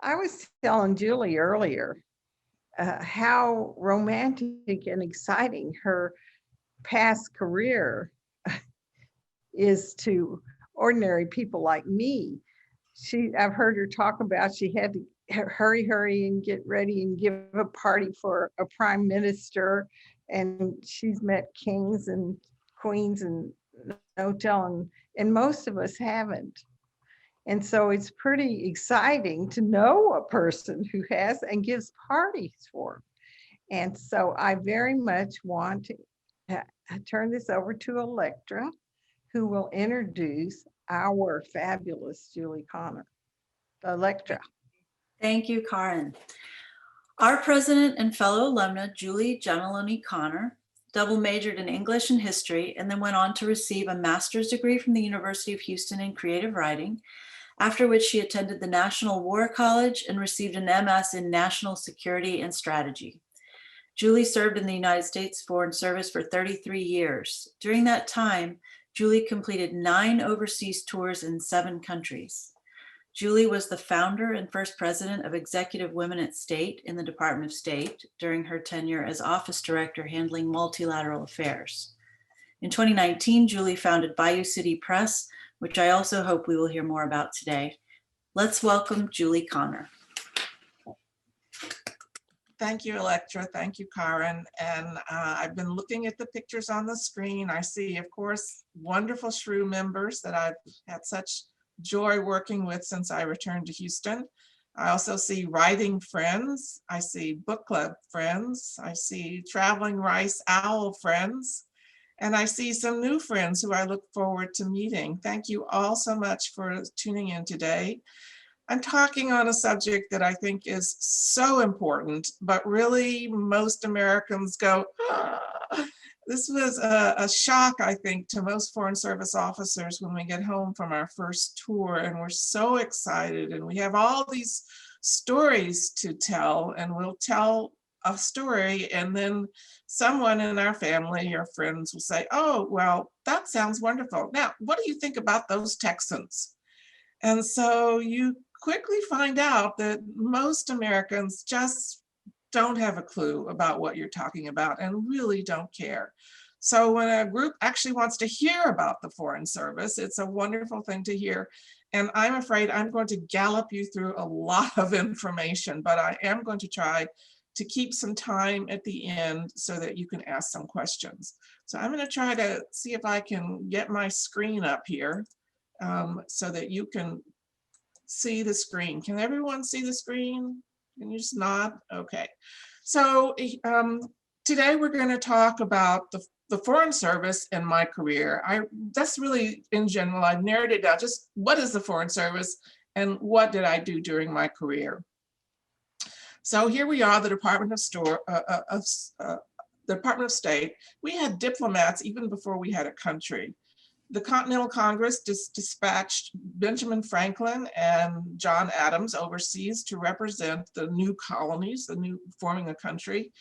I was telling Julie earlier how romantic and exciting her past career is to ordinary people like me. I've heard her talk about she had to hurry and get ready and give a party for a prime minister, and she's met kings and queens and no telling, and most of us haven't. And so it's pretty exciting to know a person who has and gives parties for. And so I very much want to turn this over to Electra, who will introduce our fabulous Julie Connor. Electra. Thank you, Karen. Our president and fellow alumna, Julie Gianelloni Connor, double majored in English and history, and then went on to receive a master's degree from the University of Houston in creative writing, after which she attended the National War College and received an MS in National Security and Strategy. Julie served in the United States Foreign Service for 33 years. During that time, Julie completed 9 overseas tours in 7 countries. Julie was the founder and first president of Executive Women at State in the Department of State during her tenure as office director handling multilateral affairs. In 2019, Julie founded Bayou City Press, which I also hope we will hear more about today. Let's welcome Julie Connor. Thank you, Electra. Thank you, Karen. And I've been looking at the pictures on the screen. I see, of course, wonderful SRUW members that I've had such joy working with since I returned to Houston. I also see writing friends. I see book club friends. I see traveling rice owl friends. And I see some new friends who I look forward to meeting. Thank you all so much for tuning in today. I'm talking on a subject that I think is so important, but really most Americans go, ah. This was a shock, I think, to most Foreign Service officers when we get home from our first tour, and we're so excited, and we have all these stories to tell, and we'll tell a story, and then someone in our family or friends will say, oh, well, that sounds wonderful. Now, what do you think about those Texans? And so you quickly find out that most Americans just don't have a clue about what you're talking about and really don't care. So when a group actually wants to hear about the Foreign Service, it's a wonderful thing to hear. And I'm afraid I'm going to gallop you through a lot of information, but I am going to try to keep some time at the end so that you can ask some questions. So I'm going to try to see if I can get my screen up here so that you can see the screen. Can everyone see the screen? Can you just nod? Okay. So today we're going to talk about the Foreign Service and my career. That's really, in general, I've narrowed it down. Just what is the Foreign Service and what did I do during my career? So here we are, the Department of State. We had diplomats even before we had a country. The Continental Congress dispatched Benjamin Franklin and John Adams overseas to represent the new colonies, the new forming a country,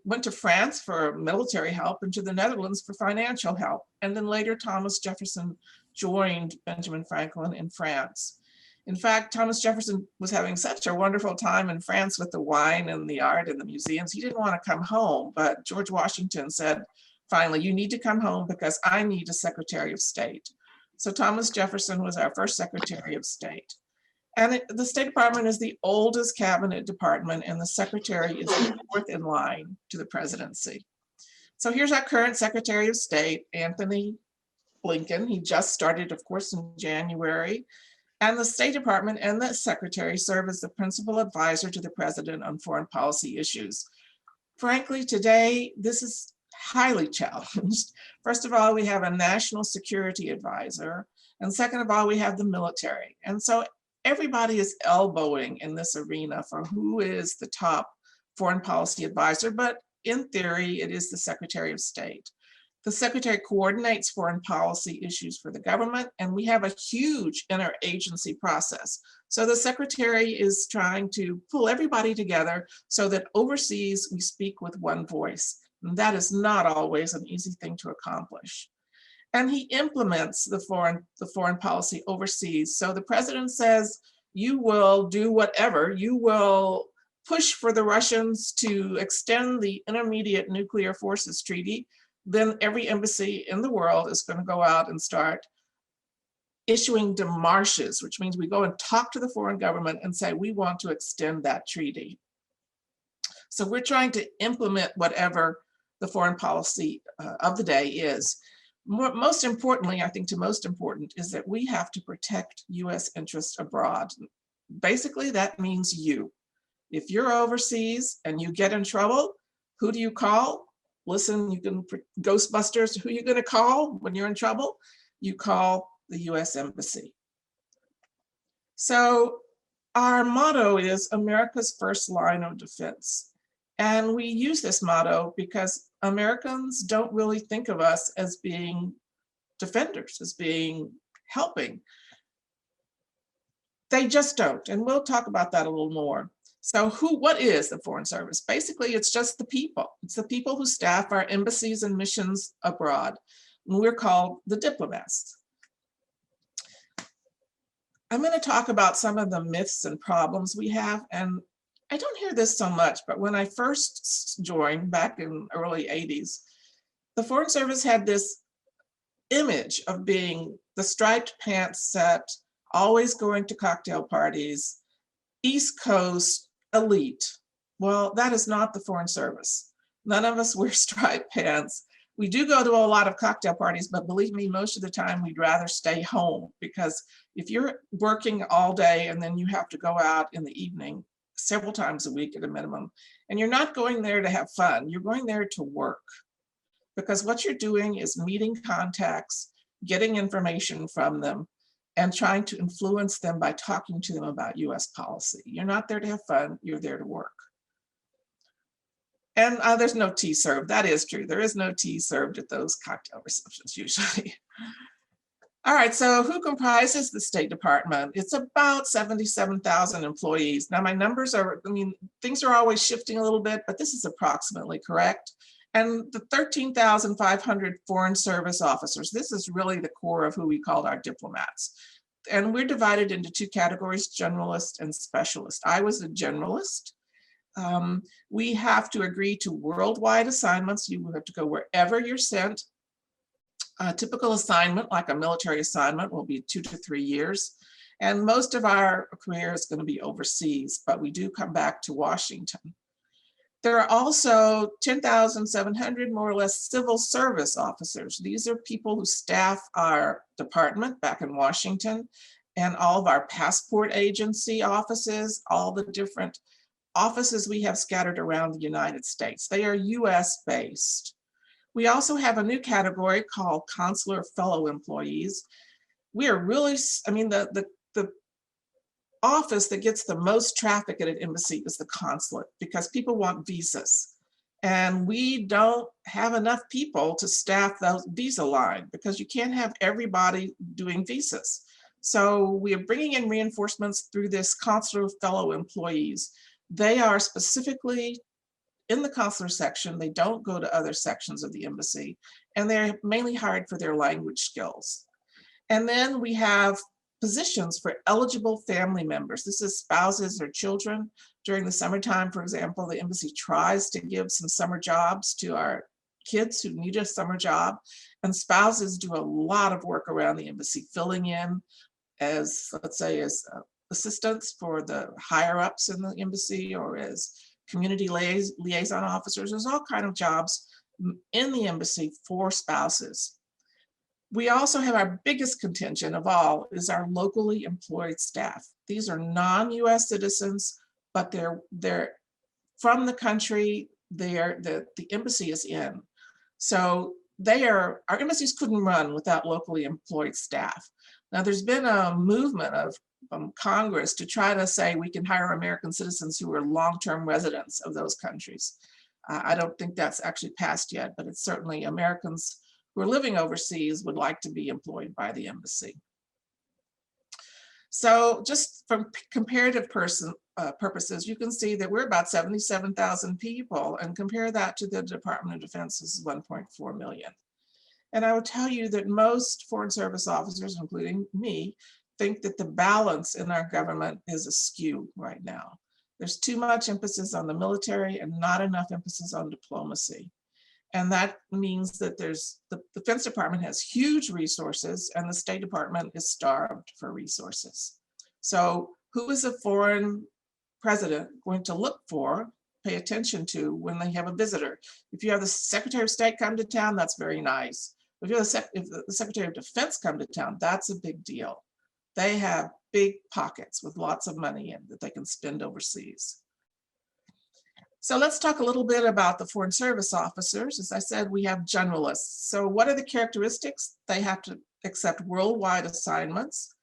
went to France for military help and to the Netherlands for financial help. And then later Thomas Jefferson joined Benjamin Franklin in France. In fact, Thomas Jefferson was having such a wonderful time in France with the wine and the art and the museums. He didn't want to come home, but George Washington said, finally, you need to come home because I need a Secretary of State. So Thomas Jefferson was our first Secretary of State. And the State Department is the oldest cabinet department, and the Secretary is the 4th in line to the presidency. So here's our current Secretary of State, Anthony Blinken. He just started, of course, in January. And the State Department and the Secretary serve as the principal advisor to the President on foreign policy issues. Frankly, today, this is highly challenged. First of all, we have a national security advisor. And second of all, we have the military. And so everybody is elbowing in this arena for who is the top foreign policy advisor, but in theory, it is the Secretary of State. The Secretary coordinates foreign policy issues for the government, and we have a huge interagency process. So the Secretary is trying to pull everybody together so that overseas we speak with one voice. And that is not always an easy thing to accomplish. And he implements the foreign policy overseas. So the president says, you will do whatever. You will push for the Russians to extend the Intermediate Nuclear Forces Treaty. Then every embassy in the world is going to go out and start issuing demarches, which means we go and talk to the foreign government and say, we want to extend that treaty. So we're trying to implement whatever the foreign policy of the day is. Most importantly, I think most important is that we have to protect US interests abroad. Basically, that means you. If you're overseas and you get in trouble, who do you call? Listen, you can, Ghostbusters, who are you going to call when you're in trouble? You call the US Embassy. So our motto is America's first line of defense. And we use this motto because Americans don't really think of us as being defenders, as being helping. They just don't. And we'll talk about that a little more. So what is the Foreign Service? Basically, it's just the people. It's the people who staff our embassies and missions abroad. And we're called the diplomats. I'm going to talk about some of the myths and problems we have. And I don't hear this so much, but when I first joined back in early 80s, the Foreign Service had this image of being the striped pants set, always going to cocktail parties, East Coast elite. Well, that is not the Foreign Service. None of us wear striped pants. We do go to a lot of cocktail parties, but believe me, most of the time we'd rather stay home, because if you're working all day and then you have to go out in the evening several times a week at a minimum, and you're not going there to have fun, you're going there to work, because what you're doing is meeting contacts, getting information from them, and trying to influence them by talking to them about US policy. You're not there to have fun, you're there to work. And there's no tea served. That is true. There is no tea served at those cocktail receptions usually. All right, so who comprises the State Department? It's about 77,000 employees. Now my numbers are, things are always shifting a little bit, but this is approximately correct. And the 13,500 Foreign Service officers, this is really the core of who we called our diplomats. And we're divided into two categories, generalist and specialist. I was a generalist. We have to agree to worldwide assignments. You have to go wherever you're sent. A typical assignment, like a military assignment, will be 2 to 3 years. And most of our career is going to be overseas, but we do come back to Washington. There are also 10,700 more or less civil service officers. These are people who staff our department back in Washington and all of our passport agency offices, all the different offices we have scattered around the United States. They are US based. We also have a new category called Consular Fellow Employees. We are really, the office that gets the most traffic at an embassy is the consulate, because people want visas. And we don't have enough people to staff those visa line, because you can't have everybody doing visas. So we are bringing in reinforcements through this Consular Fellow Employees. They are specifically in the Consular Section. They don't go to other sections of the embassy, and they're mainly hired for their language skills. And then we have positions for eligible family members. This is spouses or children. During the summertime, for example, the embassy tries to give some summer jobs to our kids who need a summer job, and spouses do a lot of work around the embassy, filling in as, let's say, as assistants for the higher ups in the embassy, or as community liaison officers. There's all kinds of jobs in the embassy for spouses. We also have our biggest contingent of all is our locally employed staff. These are non-US citizens, but they're from the country the embassy is in. So our embassies couldn't run without locally employed staff. Now there's been a movement of Congress to try to say we can hire American citizens who are long-term residents of those countries. I don't think that's actually passed yet, but it's certainly Americans who are living overseas would like to be employed by the embassy. So just from comparative purposes, you can see that we're about 77,000 people, and compare that to the Department of Defense's 1.4 million. And I would tell you that most Foreign Service officers, including me, think that the balance in our government is askew right now. There's too much emphasis on the military and not enough emphasis on diplomacy. And that means that the Defense Department has huge resources and the State Department is starved for resources. So who is a foreign president going to look for, pay attention to when they have a visitor? If you have the Secretary of State come to town, that's very nice. If the Secretary of Defense come to town, that's a big deal. They have big pockets with lots of money in that they can spend overseas. So let's talk a little bit about the Foreign Service officers. As I said, we have generalists. So what are the characteristics? They have to accept worldwide assignments.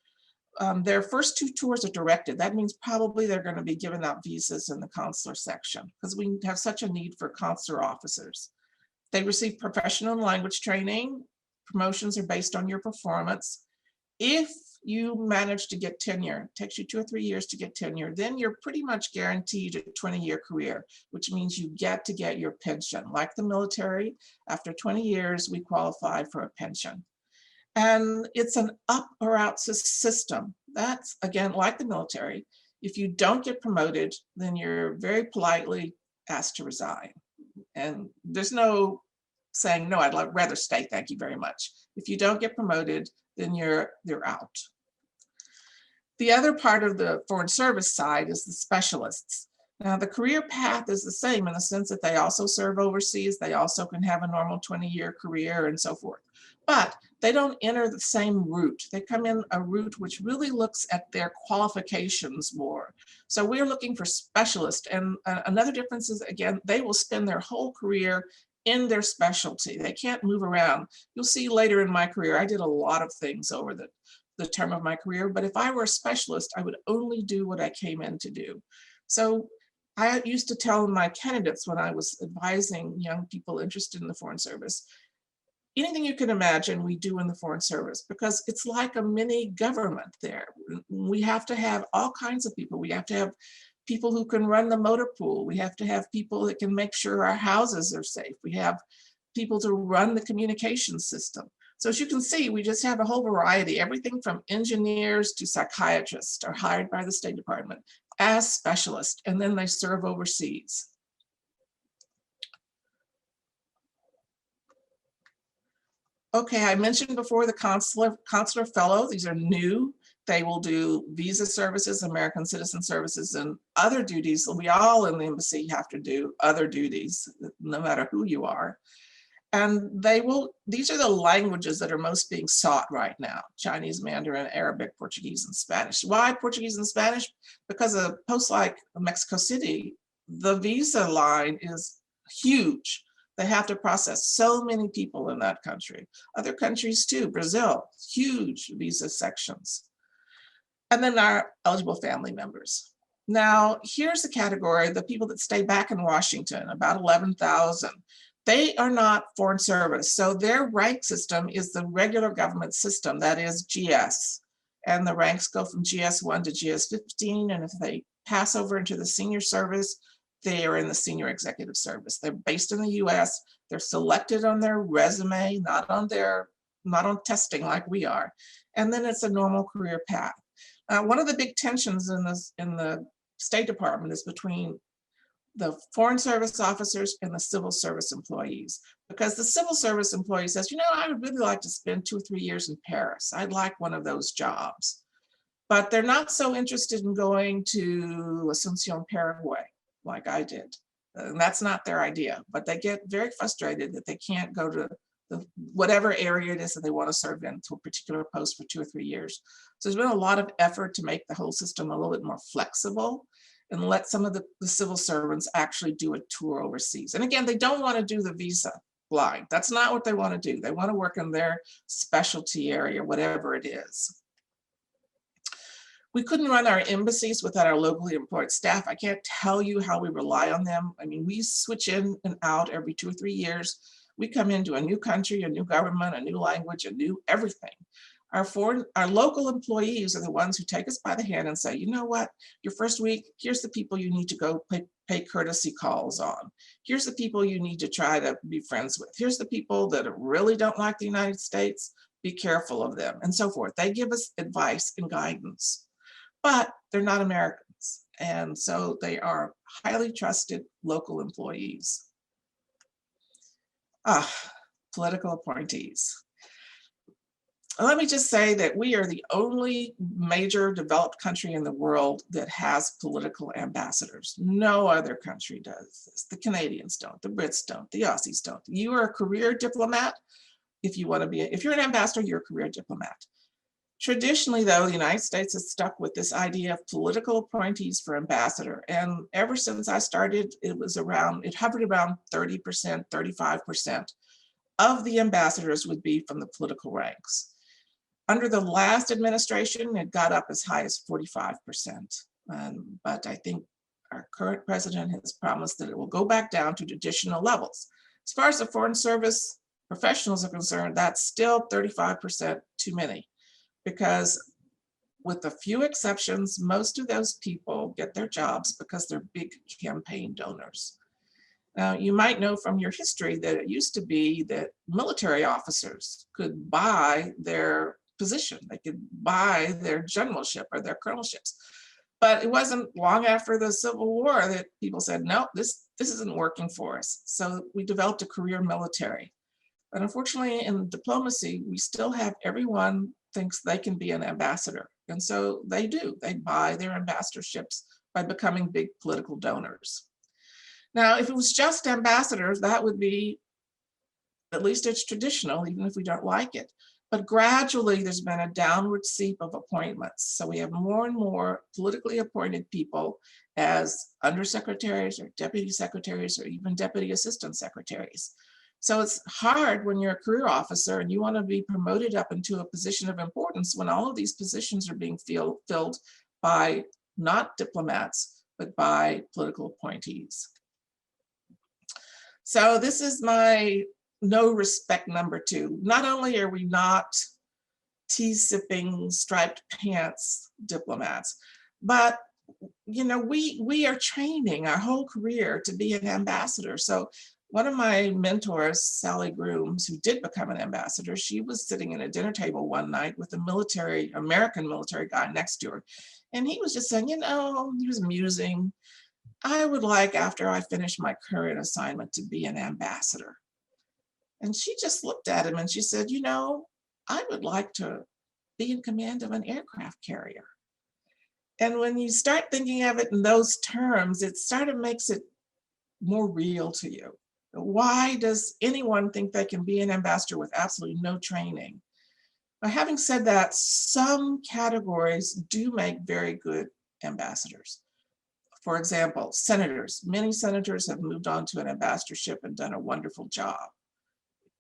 Their first 2 tours are directed. That means probably they're going to be giving out visas in the Consular Section because we have such a need for consular officers. They receive professional and language training. Promotions are based on your performance. If you manage to get tenure, it takes you 2 or 3 years to get tenure, then you're pretty much guaranteed a 20-year career, which means you get to get your pension. Like the military, after 20 years, we qualify for a pension. And it's an up or out system. That's, again, like the military. If you don't get promoted, then you're very politely asked to resign. And there's no saying, no, I'd rather stay, thank you very much. If you don't get promoted, then you're out. The other part of the Foreign Service side is the specialists. Now, the career path is the same in the sense that they also serve overseas. They also can have a normal 20-year career and so forth. But they don't enter the same route. They come in a route which really looks at their qualifications more. So we're looking for specialists. And another difference is, again, they will spend their whole career in their specialty. They can't move around. You'll see later in my career, I did a lot of things over the term of my career, but if I were a specialist, I would only do what I came in to do. So I used to tell my candidates when I was advising young people interested in the Foreign Service, anything you can imagine we do in the Foreign Service, because it's like a mini government there. We have to have all kinds of people. We have to have people who can run the motor pool. We have to have people that can make sure our houses are safe. We have people to run the communication system. So as you can see, we just have a whole variety. Everything from engineers to psychiatrists are hired by the State Department as specialists, and then they serve overseas. Okay, I mentioned before the consular fellow. These are new. They will do visa services, American citizen services, and other duties. We all in the embassy have to do other duties, no matter who you are. And these are the languages that are most being sought right now: Chinese, Mandarin, Arabic, Portuguese, and Spanish. Why Portuguese and Spanish? Because a post like Mexico City, the visa line is huge. They have to process so many people in that country. Other countries too, Brazil, huge visa sections. And then our eligible family members. Now, here's the category, the people that stay back in Washington, about 11,000. They are not Foreign Service, so their rank system is the regular government system, that is GS. And the ranks go from GS1 to GS15, and if they pass over into the senior service, they are in the senior executive service. They're based in the US, they're selected on their resume, not on testing like we are. And then it's a normal career path. One of the big tensions in the State Department is between the Foreign Service officers and the civil service employees, because the civil service employee says, you know, I would really like to spend 2 or 3 years in Paris. I'd like one of those jobs. But they're not so interested in going to Asuncion, Paraguay, like I did. And that's not their idea, but they get very frustrated that they can't go to whatever area it is that they want to serve in to a particular post for 2 or 3 years. So there's been a lot of effort to make the whole system a little bit more flexible and let some of the civil servants actually do a tour overseas. And again, they don't want to do the visa line. That's not what they want to do. They want to work in their specialty area, whatever it is. We couldn't run our embassies without our locally employed staff. I can't tell you how we rely on them. I mean, we switch in and out every 2 or 3 years. We come into a new country, a new government, a new language, a new everything. Our local employees are the ones who take us by the hand and say, you know what, your first week, here's the people you need to go pay courtesy calls on. Here's the people you need to try to be friends with. Here's the people that really don't like the United States. be careful of them, and so forth. They give us advice and guidance, but they're not Americans. And so they are highly trusted local employees. Political appointees. Let me just say that we are the only major developed country in the world that has political ambassadors. No other country does this. The Canadians don't, the Brits don't, the Aussies don't. You are a career diplomat. If you want to be, if you're an ambassador, you're a career diplomat. Traditionally, though, the United States has stuck with this idea of political appointees for ambassador. And ever since I started, it hovered around 30%, 35% of the ambassadors would be from the political ranks. Under the last administration, it got up as high as 45%. But I think our current president has promised that it will go back down to traditional levels. As far as the Foreign Service professionals are concerned, that's still 35% too many, because with a few exceptions, most of those people get their jobs because they're big campaign donors. Now, you might know from your history that it used to be that military officers could buy their position. They could buy their generalship or their colonelships. But it wasn't long after the Civil War that people said, no, this isn't working for us. So we developed a career military. But unfortunately, in diplomacy, we still have everyone thinks they can be an ambassador. And so they do. They buy their ambassadorships by becoming big political donors. Now, if it was just ambassadors, that would be, at least it's traditional, even if we don't like it. But gradually, there's been a downward seep of appointments. So we have more and more politically appointed people as undersecretaries or deputy secretaries or even deputy assistant secretaries. So it's hard when you're a career officer and you want to be promoted up into a position of importance when all of these positions are being filled by not diplomats, but by political appointees. So this is my no respect number 2. Not only are we not tea-sipping, striped pants diplomats, but we are training our whole career to be an ambassador. So one of my mentors, Sally Grooms, who did become an ambassador, she was sitting at a dinner table one night with a American military guy next to her. And he was just saying, he was musing, I would like, after I finish my current assignment, to be an ambassador. And she just looked at him and she said, I would like to be in command of an aircraft carrier. And when you start thinking of it in those terms, it sort of makes it more real to you. Why does anyone think they can be an ambassador with absolutely no training? But having said that, some categories do make very good ambassadors. For example, senators. Many senators have moved on to an ambassadorship and done a wonderful job.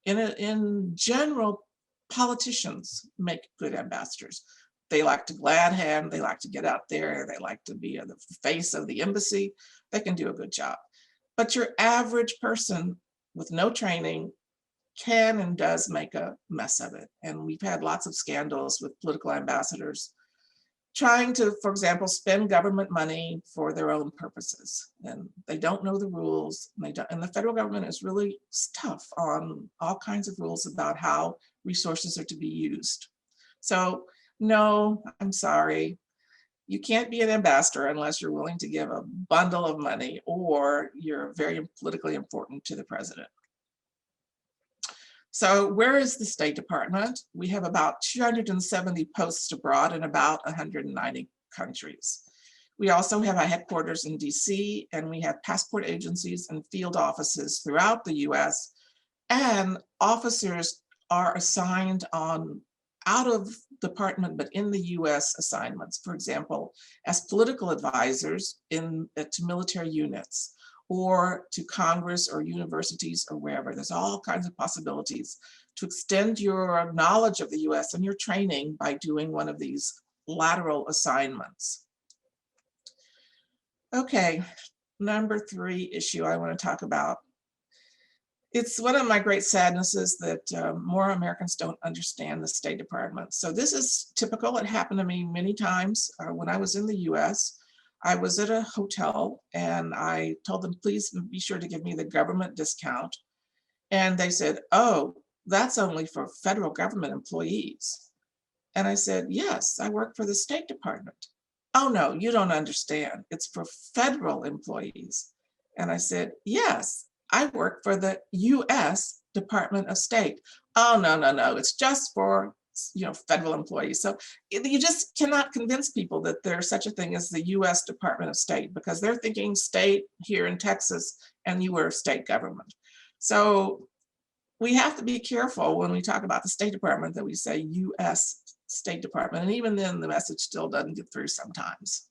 In general, politicians make good ambassadors. They like to glad hand, they like to get out there, they like to be the face of the embassy. They can do a good job. But your average person with no training can and does make a mess of it. And we've had lots of scandals with political ambassadors trying to, for example, spend government money for their own purposes. And they don't know the rules. And the federal government is really tough on all kinds of rules about how resources are to be used. So no, I'm sorry. You can't be an ambassador unless you're willing to give a bundle of money or you're very politically important to the president. So where is the State Department? We have about 270 posts abroad in about 190 countries. We also have a headquarters in DC, and we have passport agencies and field offices throughout the US, and officers are assigned on out of department, but in the US assignments, for example, as political advisors to military units, or to Congress or universities or wherever. There's all kinds of possibilities to extend your knowledge of the US and your training by doing one of these lateral assignments. Okay, number 3 issue I want to talk about. It's one of my great sadnesses that more Americans don't understand the State Department. So this is typical. It happened to me many times when I was in the US. I was at a hotel and I told them, please be sure to give me the government discount. And they said, oh, that's only for federal government employees. And I said, yes, I work for the State Department. Oh, no, you don't understand. It's for federal employees. And I said, yes, I work for the US Department of State. Oh, no, no, no, it's just for federal employees. So you just cannot convince people that there's such a thing as the US Department of State, because they're thinking state here in Texas and you were state government. So we have to be careful when we talk about the State Department that we say US State Department. And even then the message still doesn't get through sometimes.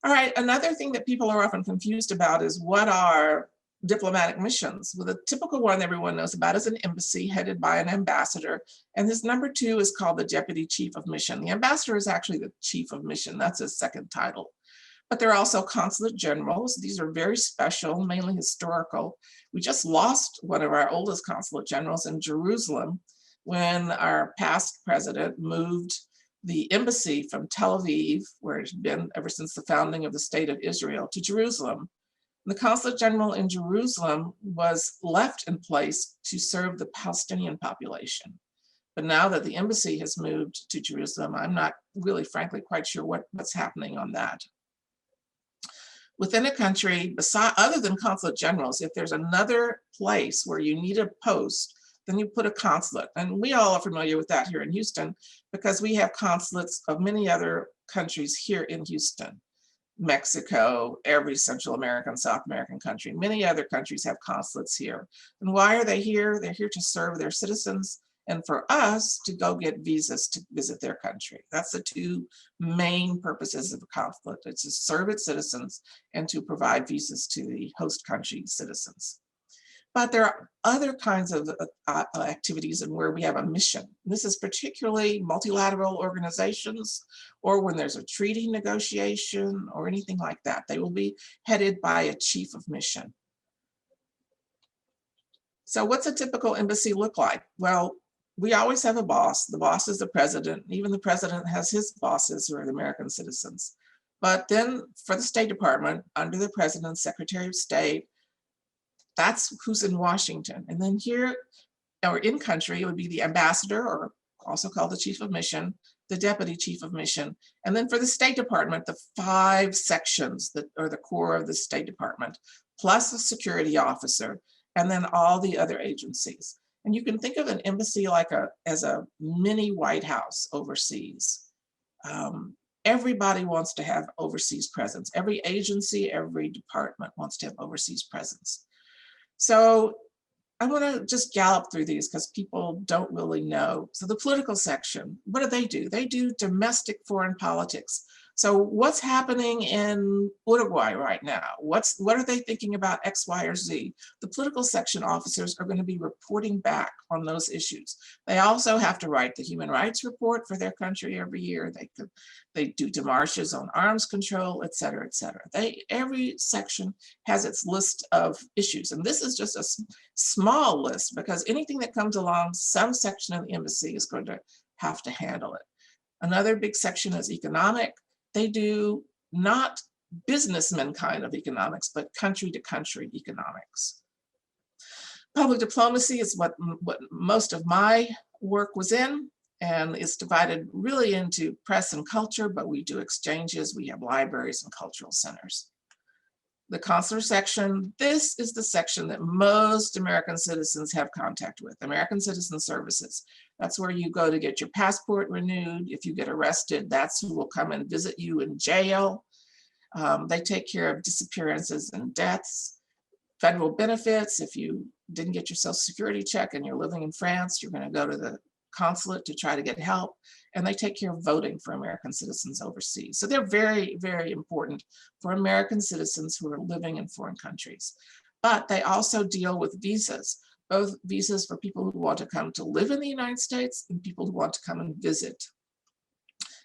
All right, another thing that people are often confused about is what are diplomatic missions? Well, the typical one everyone knows about is an embassy headed by an ambassador. And this number 2 is called the Deputy Chief of Mission. The ambassador is actually the Chief of Mission. That's his second title. But there are also consulate generals. These are very special, mainly historical. We just lost one of our oldest consulate generals in Jerusalem when our past president moved the embassy from Tel Aviv, where it's been ever since the founding of the State of Israel, to Jerusalem. The consulate general in Jerusalem was left in place to serve the Palestinian population. But now that the embassy has moved to Jerusalem, I'm not really, frankly, quite sure what's happening on that. Within a country, other than consulate generals, if there's another place where you need a post, then you put a consulate. And we all are familiar with that here in Houston because we have consulates of many other countries here in Houston. Mexico, every Central American, South American country, many other countries have consulates here. And why are they here? They're here to serve their citizens and for us to go get visas to visit their country. That's the 2 main purposes of a consulate. It's to serve its citizens and to provide visas to the host country citizens. But there are other kinds of activities and where we have a mission. This is particularly multilateral organizations, or when there's a treaty negotiation or anything like that. They will be headed by a chief of mission. So what's a typical embassy look like? Well, we always have a boss. The boss is the president. Even the president has his bosses who are the American citizens. But then for the State Department, under the president's Secretary of State, that's who's in Washington. And then here, or in country, it would be the ambassador, or also called the chief of mission, the deputy chief of mission. And then for the State Department, the 5 sections that are the core of the State Department, plus a security officer, and then all the other agencies. And you can think of an embassy like as a mini White House overseas. Everybody wants to have overseas presence. Every agency, every department wants to have overseas presence. So I want to just gallop through these because people don't really know. So the political section, what do? They do domestic foreign politics. So what's happening in Uruguay right now? What are they thinking about X, Y, or Z? The political section officers are going to be reporting back on those issues. They also have to write the human rights report for their country every year. They do demarches on arms control, et cetera, et cetera. Every section has its list of issues. And this is just a small list because anything that comes along, some section of the embassy is going to have to handle it. Another big section is economic. They do not businessman kind of economics, but country to country economics. Public diplomacy is what most of my work was in, and it's divided really into press and culture, but we do exchanges, we have libraries and cultural centers. The consular section, this is the section that most American citizens have contact with, American Citizen Services. That's where you go to get your passport renewed. If you get arrested, that's who will come and visit you in jail. They take care of disappearances and deaths, federal benefits. If you didn't get your Social Security check and you're living in France, you're going to go to the consulate to try to get help. And they take care of voting for American citizens overseas. So they're very, very important for American citizens who are living in foreign countries. But they also deal with visas, both visas for people who want to come to live in the United States and people who want to come and visit.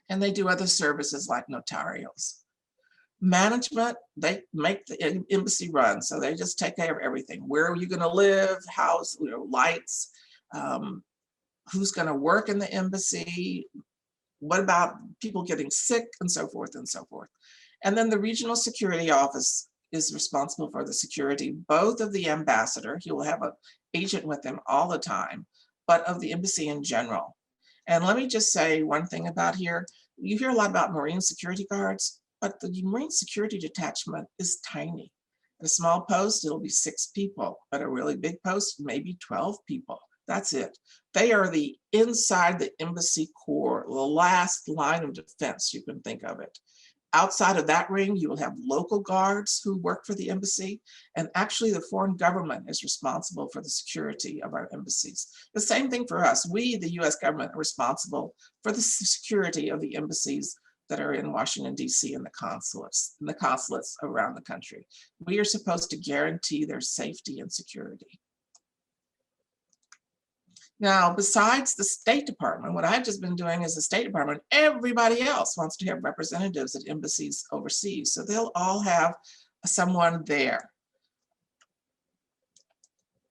And they do other services like notarials. Management, they make the embassy run. So they just take care of everything. Where are you going to live? How's, lights? Who's going to work in the embassy? What about people getting sick, and so forth and so forth. And then the regional security office is responsible for the security, both of the ambassador. He will have an agent with him all the time, but of the embassy in general. And let me just say one thing about here. You hear a lot about Marine security guards, but the Marine security detachment is tiny. At a small post, it'll be 6 people, but a really big post, maybe 12 people. That's it. They are the inside the embassy core, the last line of defense, you can think of it. Outside of that ring, you will have local guards who work for the embassy, and actually the foreign government is responsible for the security of our embassies. The same thing for us. We, the US government, are responsible for the security of the embassies that are in Washington, DC, and the consulates around the country. We are supposed to guarantee their safety and security. Now, besides the State Department, what I've just been doing as the State Department, everybody else wants to have representatives at embassies overseas. So they'll all have someone there.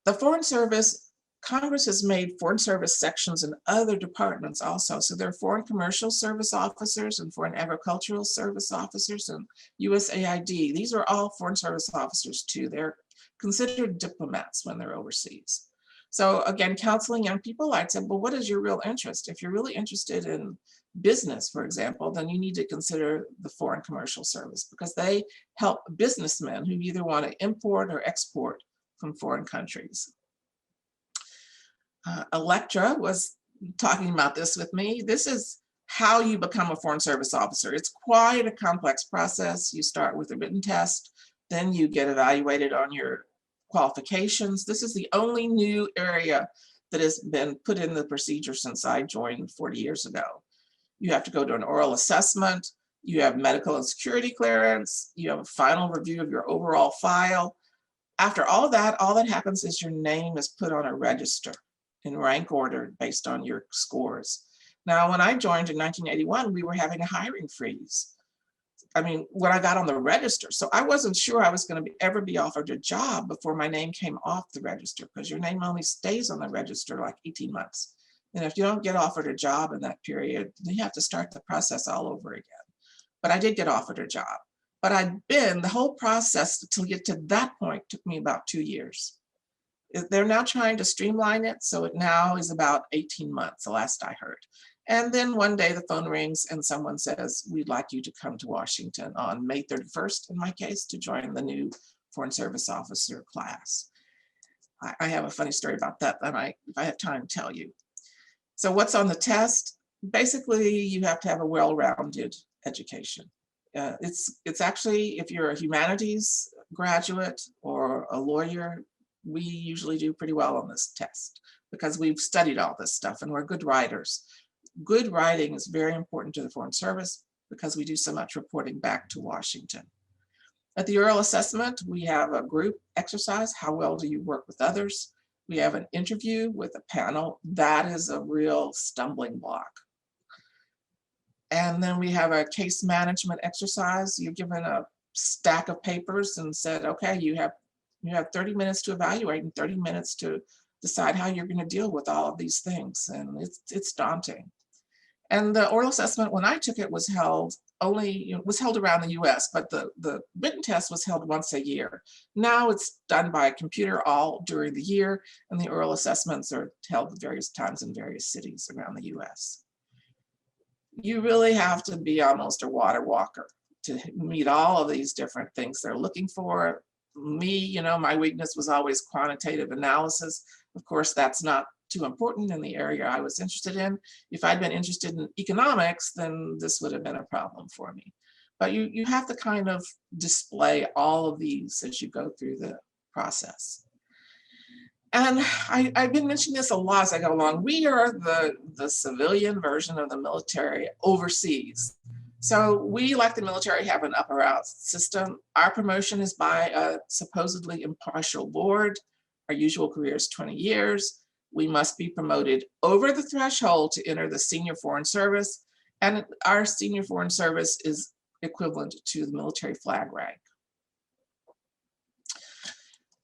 The Foreign Service, Congress has made Foreign Service sections in other departments also. So there are Foreign Commercial Service Officers and Foreign Agricultural Service Officers and USAID. These are all Foreign Service officers too. They're considered diplomats when they're overseas. So again, counseling young people, I'd say, well, what is your real interest? If you're really interested in business, for example, then you need to consider the Foreign Commercial Service, because they help businessmen who either want to import or export from foreign countries. Electra was talking about this with me. This is how you become a Foreign Service officer. It's quite a complex process. You start with a written test, then you get evaluated on your qualifications. This is the only new area that has been put in the procedure since I joined 40 years ago. You have to go to an oral assessment. You have medical and security clearance. You have a final review of your overall file. After all that happens is your name is put on a register in rank order based on your scores. Now, when I joined in 1981, we were having a hiring freeze. I mean, when I got on the register, so I wasn't sure I was going to ever be offered a job before my name came off the register, because your name only stays on the register like 18 months. And if you don't get offered a job in that period, then you have to start the process all over again. But I did get offered a job. But the whole process to get to that point took me about 2 years. They're now trying to streamline it, so it now is about 18 months, the last I heard. And then one day the phone rings and someone says, we'd like you to come to Washington on May 31st, in my case, to join the new Foreign Service Officer class. I have a funny story about that if I have time to tell you. So what's on the test? Basically, you have to have a well-rounded education. It's actually, if you're a humanities graduate or a lawyer, we usually do pretty well on this test because we've studied all this stuff and we're good writers. Good writing is very important to the Foreign Service because we do so much reporting back to Washington. At the oral assessment, we have a group exercise. How well do you work with others? We have an interview with a panel. That is a real stumbling block. And then we have a case management exercise. You're given a stack of papers and said, okay, you have 30 minutes to evaluate and 30 minutes to decide how you're going to deal with all of these things. And it's daunting. And the oral assessment, when I took it, was held around the US, but the written test was held once a year. Now it's done by computer all during the year, and the oral assessments are held at various times in various cities around the US. You really have to be almost a water walker to meet all of these different things they're looking for. Me, my weakness was always quantitative analysis. Of course, that's not too important in the area I was interested in. If I'd been interested in economics, then this would have been a problem for me. But you have to kind of display all of these as you go through the process. And I've been mentioning this a lot as I go along. We are the civilian version of the military overseas. So we, like the military, have an up or out system. Our promotion is by a supposedly impartial board. Our usual career is 20 years. We must be promoted over the threshold to enter the senior foreign service. And our senior foreign service is equivalent to the military flag rank.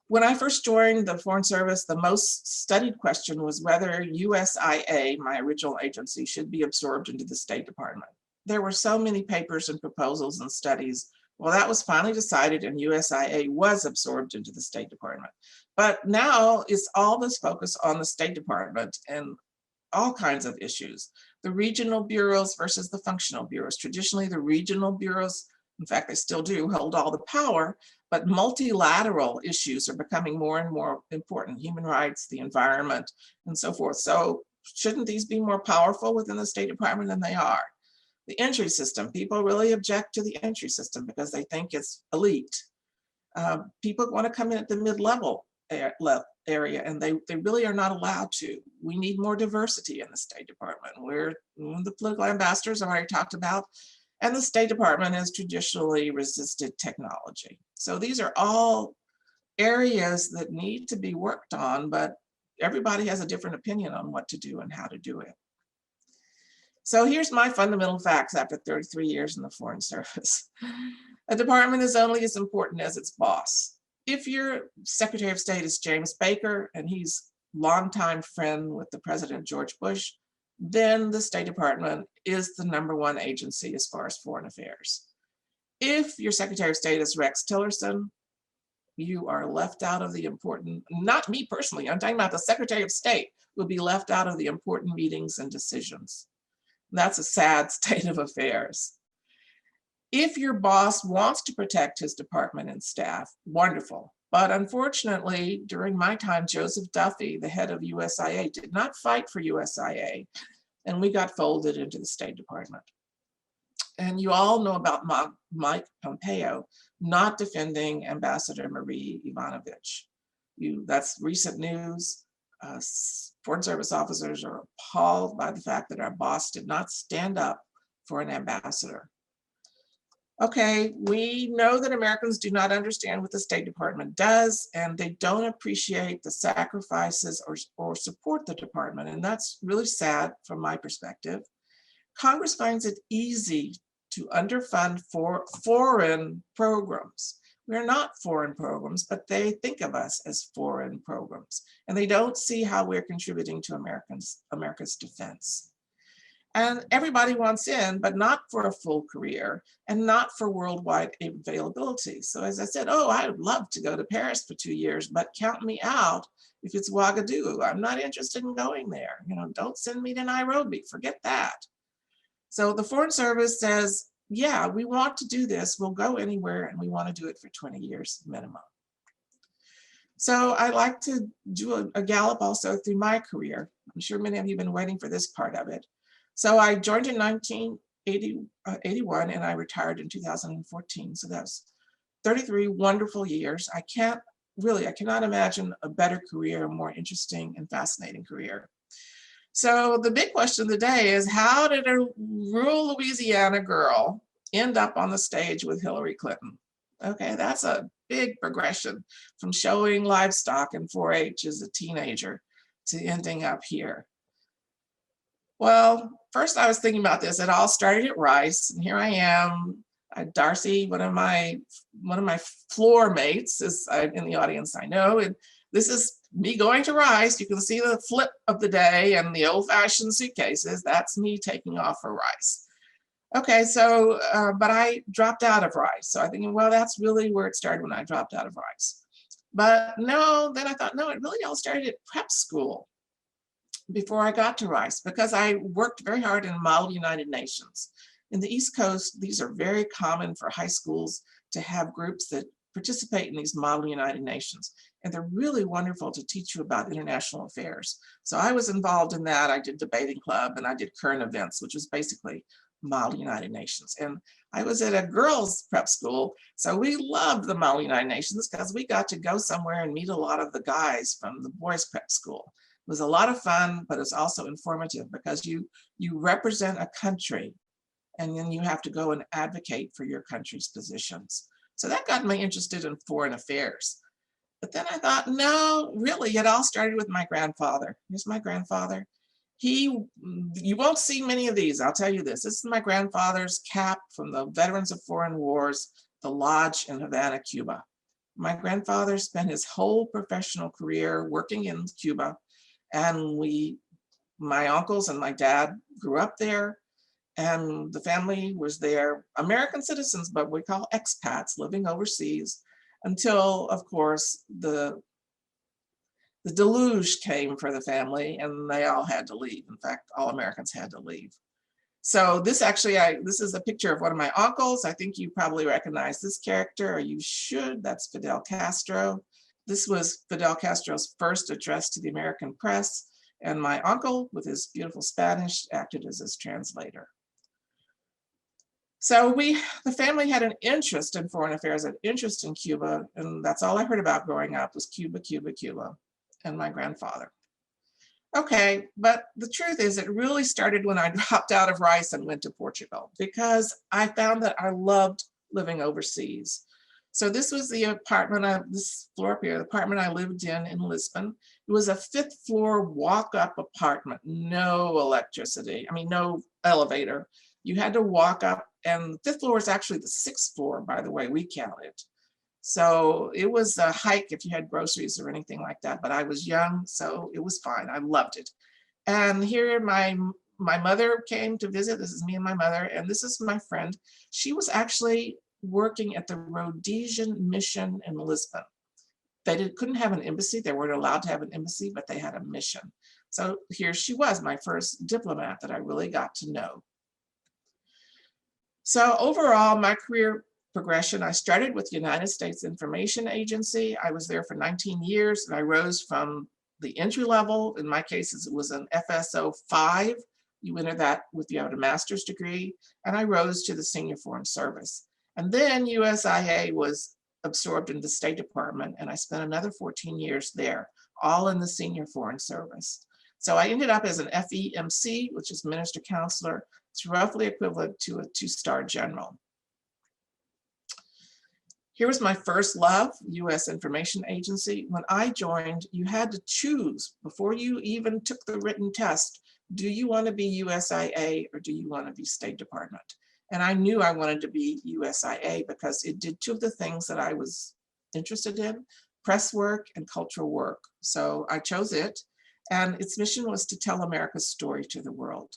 When I first joined the Foreign Service, the most studied question was whether USIA, my original agency, should be absorbed into the State Department. There were so many papers and proposals and studies. Well, that was finally decided and USIA was absorbed into the State Department. But now it's all this focus on the State Department and all kinds of issues. The regional bureaus versus the functional bureaus. Traditionally, the regional bureaus, in fact, they still do hold all the power, but multilateral issues are becoming more and more important. Human rights, the environment, and so forth. So shouldn't these be more powerful within the State Department than they are? The entry system, people really object to the entry system because they think it's elite. People want to come in at the mid-level area, and they really are not allowed to. We need more diversity in the State Department. The political ambassadors I've already talked about, and the State Department has traditionally resisted technology. So these are all areas that need to be worked on, but everybody has a different opinion on what to do and how to do it. So here's my fundamental facts after 33 years in the Foreign Service. A department is only as important as its boss. If your Secretary of State is James Baker and he's longtime friend with the President George Bush, then the State Department is the #1 agency as far as foreign affairs. If your Secretary of State is Rex Tillerson, you are left out of the important, not me personally, I'm talking about the Secretary of State will be left out of the important meetings and decisions. That's a sad state of affairs. If your boss wants to protect his department and staff, wonderful. But unfortunately, during my time, Joseph Duffy, the head of USIA, did not fight for USIA, and we got folded into the State Department. And you all know about Mike Pompeo not defending Ambassador Marie Ivanovich. That's recent news. Foreign Service officers are appalled by the fact that our boss did not stand up for an ambassador. Okay, we know that Americans do not understand what the State Department does, and they don't appreciate the sacrifices or support the department, and that's really sad from my perspective. Congress finds it easy to underfund foreign programs. We're not foreign programs, but they think of us as foreign programs, and they don't see how we're contributing to America's defense. And everybody wants in, but not for a full career and not for worldwide availability. So as I said, oh, I would love to go to Paris for 2 years, but count me out if it's Ouagadougou. I'm not interested in going there. Don't send me to Nairobi, forget that. So the Foreign Service says, yeah, we want to do this. We'll go anywhere, and we want to do it for 20 years minimum. So I like to do a gallop also through my career. I'm sure many of you have been waiting for this part of it. So I joined in 1981 and I retired in 2014. So that's 33 wonderful years. I cannot imagine a better career, a more interesting and fascinating career. So the big question of the day is, how did a rural Louisiana girl end up on the stage with Hillary Clinton? Okay, that's a big progression from showing livestock in 4-H as a teenager to ending up here. Well, first I was thinking about this. It all started at Rice, and here I am. Darcy, one of my floor mates, is in the audience, I know, and this is me going to Rice. You can see the flip of the day and the old-fashioned suitcases. That's me taking off for Rice. Okay, so, but I dropped out of Rice. So I'm thinking, well, that's really where it started when I dropped out of Rice. But no, then I thought, no, it really all started at prep school before I got to Rice, because I worked very hard in Model United Nations. In the East Coast, these are very common for high schools to have groups that participate in these Model United Nations. And they're really wonderful to teach you about international affairs. So I was involved in that. I did debating club and I did current events, which was basically Model United Nations. And I was at a girls' prep school. So we loved the Model United Nations because we got to go somewhere and meet a lot of the guys from the boys' prep school. It was a lot of fun, but it's also informative because you represent a country and then you have to go and advocate for your country's positions. So that got me interested in foreign affairs. But then I thought, no, really, it all started with my grandfather. Here's my grandfather. You won't see many of these, I'll tell you this. This is my grandfather's cap from the Veterans of Foreign Wars, the lodge in Havana, Cuba. My grandfather spent his whole professional career working in Cuba, and my uncles and my dad grew up there, and the family was there, American citizens, but we call expats living overseas, until, of course, the the deluge came for the family and they all had to leave. In fact, all Americans had to leave. So this actually, this is a picture of one of my uncles. I think you probably recognize this character, or you should. That's Fidel Castro. This was Fidel Castro's first address to the American press, and my uncle, with his beautiful Spanish, acted as his translator. So the family had an interest in foreign affairs, an interest in Cuba, and that's all I heard about growing up was Cuba, Cuba, Cuba, and my grandfather. Okay, but the truth is it really started when I dropped out of Rice and went to Portugal, because I found that I loved living overseas. So this was the apartment, this floor up here, the apartment I lived in Lisbon. It was a 5th floor walk-up apartment, no electricity, I mean, no elevator. You had to walk up, and the 5th floor is actually the 6th floor, by the way we count it. So it was a hike if you had groceries or anything like that, but I was young, so it was fine. I loved it. And here my mother came to visit. This is me and my mother, and this is my friend. She was actually working at the Rhodesian mission in Lisbon. They couldn't have an embassy. They weren't allowed to have an embassy, but they had a mission. So here she was, my first diplomat that I really got to know. So overall, my career progression, I started with the United States Information Agency. I was there for 19 years, and I rose from the entry level. In my case, it was an FSO 5. You enter that if you have a master's degree, and I rose to the Senior Foreign Service. And then USIA was absorbed in the State Department, and I spent another 14 years there, all in the Senior Foreign Service. So I ended up as an FEMC, which is Minister Counselor. It's roughly equivalent to a 2-star general. Here was my first love, U.S. Information Agency. When I joined, you had to choose before you even took the written test. Do you want to be USIA or do you want to be State Department? And I knew I wanted to be USIA because it did 2 of the things that I was interested in, press work and cultural work. So I chose it, and its mission was to tell America's story to the world.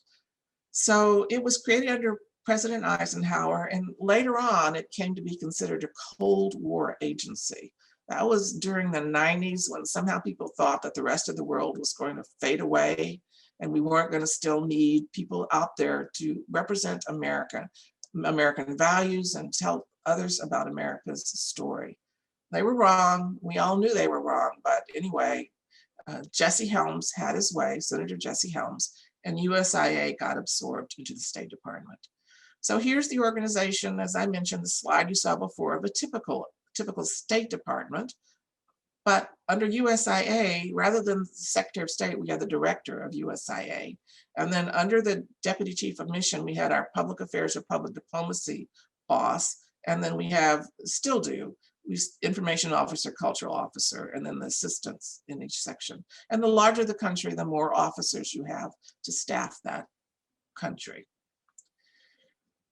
So it was created under President Eisenhower, and later on it came to be considered a Cold War agency. That was during the 90s, when somehow people thought that the rest of the world was going to fade away and we weren't going to still need people out there to represent America, American values, and tell others about America's story. They were wrong. We all knew they were wrong, but anyway, Jesse Helms had his way, Senator Jesse Helms, and USIA got absorbed into the State Department. So here's the organization, as I mentioned, the slide you saw before, of a typical State Department. But under USIA, rather than the Secretary of State, we had the Director of USIA. And then under the Deputy Chief of Mission, we had our Public Affairs or Public Diplomacy boss. And then we have, still do, Information Officer, Cultural Officer, and then the assistants in each section. And the larger the country, the more officers you have to staff that country.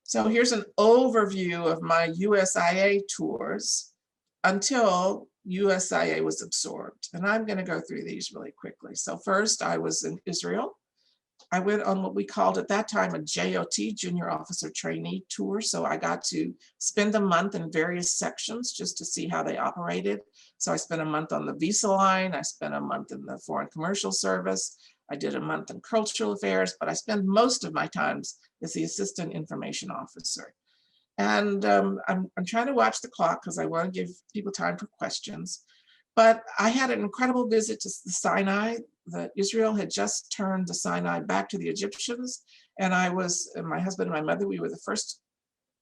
So here's an overview of my USIA tours until USIA was absorbed. And I'm going to go through these really quickly. So first, I was in Israel. I went on what we called at that time a JOT, Junior Officer Trainee Tour. So I got to spend a month in various sections just to see how they operated. So I spent a month on the visa line. I spent a month in the Foreign Commercial Service. I did a month in Cultural Affairs, but I spend most of my times as the Assistant Information Officer. And I'm trying to watch the clock because I want to give people time for questions. But I had an incredible visit to the Sinai. Israel had just turned the Sinai back to the Egyptians. And my husband and my mother, we were the first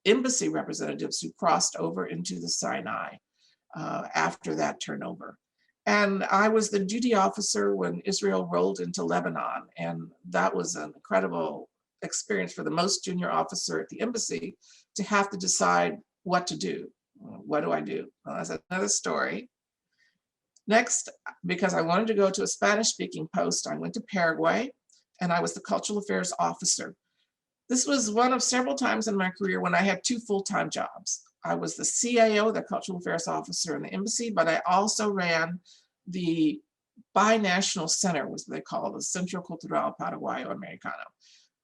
embassy representatives who crossed over into the Sinai after that turnover. And I was the duty officer when Israel rolled into Lebanon. And that was an incredible experience for the most junior officer at the embassy to have to decide what to do. What do I do? Well, that's another story. Next, because I wanted to go to a Spanish-speaking post, I went to Paraguay, and I was the Cultural Affairs Officer. This was one of several times in my career when I had 2 full-time jobs. I was the CAO, the Cultural Affairs Officer in the embassy, but I also ran the binational center, which they call the Centro Cultural Paraguayo Americano.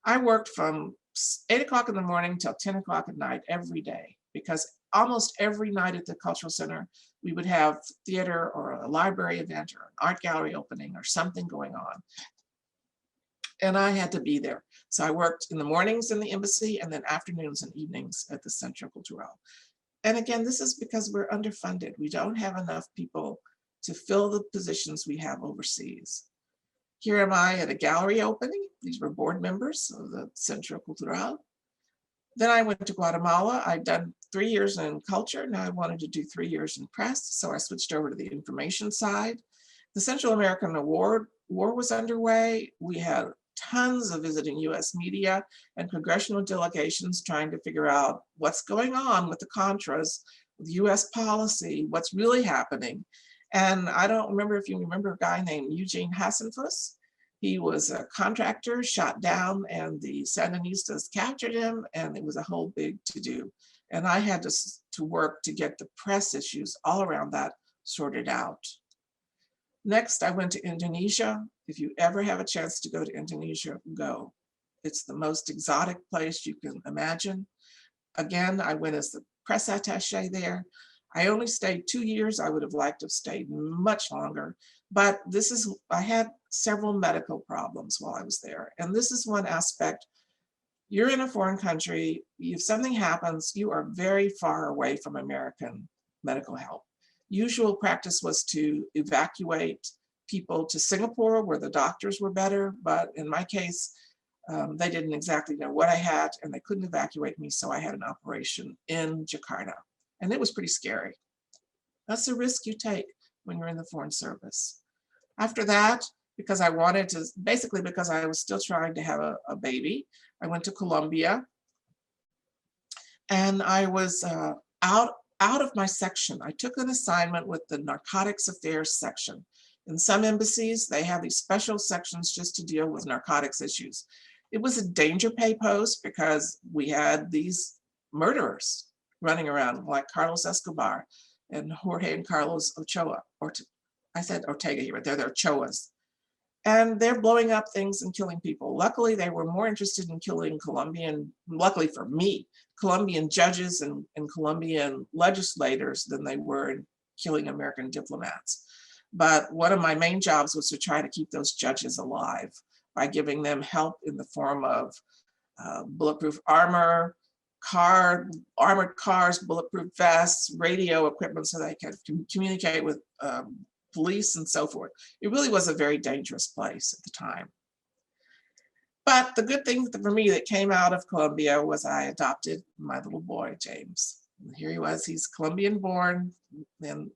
I worked from 8 o'clock in the morning till 10 o'clock at night every day, because almost every night at the cultural center, we would have theater or a library event or an art gallery opening or something going on. And I had to be there. So I worked in the mornings in the embassy and then afternoons and evenings at the Centro Cultural. And again, this is because we're underfunded. We don't have enough people to fill the positions we have overseas. Here am I at a gallery opening. These were board members of the Centro Cultural. Then I went to Guatemala. I'd done 3 years in culture. Now I wanted to do 3 years in press. So I switched over to the information side. The Central American War was underway. We had tons of visiting US media and congressional delegations trying to figure out what's going on with the Contras, with US policy, what's really happening. And I don't remember if you remember a guy named Eugene Hassenfuss. He was a contractor, shot down, and the Sandinistas captured him, and it was a whole big to-do. And I had to work to get the press issues all around that sorted out. Next, I went to Indonesia. If you ever have a chance to go to Indonesia, go. It's the most exotic place you can imagine. Again, I went as the press attaché there. I only stayed 2 years. I would have liked to have stayed much longer, but I had several medical problems while I was there. And this is one aspect. You're in a foreign country. If something happens, you are very far away from American medical help. Usual practice was to evacuate people to Singapore where the doctors were better. But in my case, they didn't exactly know what I had and they couldn't evacuate me. So I had an operation in Jakarta. And it was pretty scary. That's a risk you take when you're in the Foreign Service. After that, because I wanted to, basically because I was still trying to have a baby, I went to Colombia. And I was out of my section. I took an assignment with the Narcotics Affairs section. In some embassies, they have these special sections just to deal with narcotics issues. It was a danger pay post because we had these murderers running around like Carlos Escobar and Jorge and Carlos Ochoa. I said Ortega here, but they're Ochoas. And they're blowing up things and killing people. Luckily, they were more interested in killing luckily for me, Colombian judges and Colombian legislators than they were in killing American diplomats. But one of my main jobs was to try to keep those judges alive by giving them help in the form of bulletproof armor, armored cars, bulletproof vests, radio equipment so they could communicate with police and so forth. It really was a very dangerous place at the time. But the good thing for me that came out of Colombia was I adopted my little boy, James. And here he was, he's Colombian born, and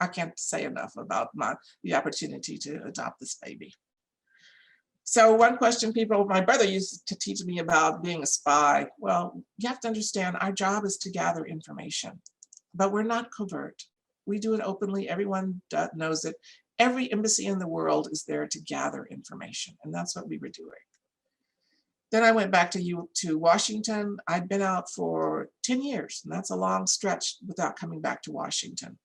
I can't say enough about the opportunity to adopt this baby. So one question my brother used to teach me about being a spy. Well, you have to understand our job is to gather information, but we're not covert. We do it openly, everyone knows it. Every embassy in the world is there to gather information, and that's what we were doing. Then I went back to Washington. I'd been out for 10 years, and that's a long stretch without coming back to Washington.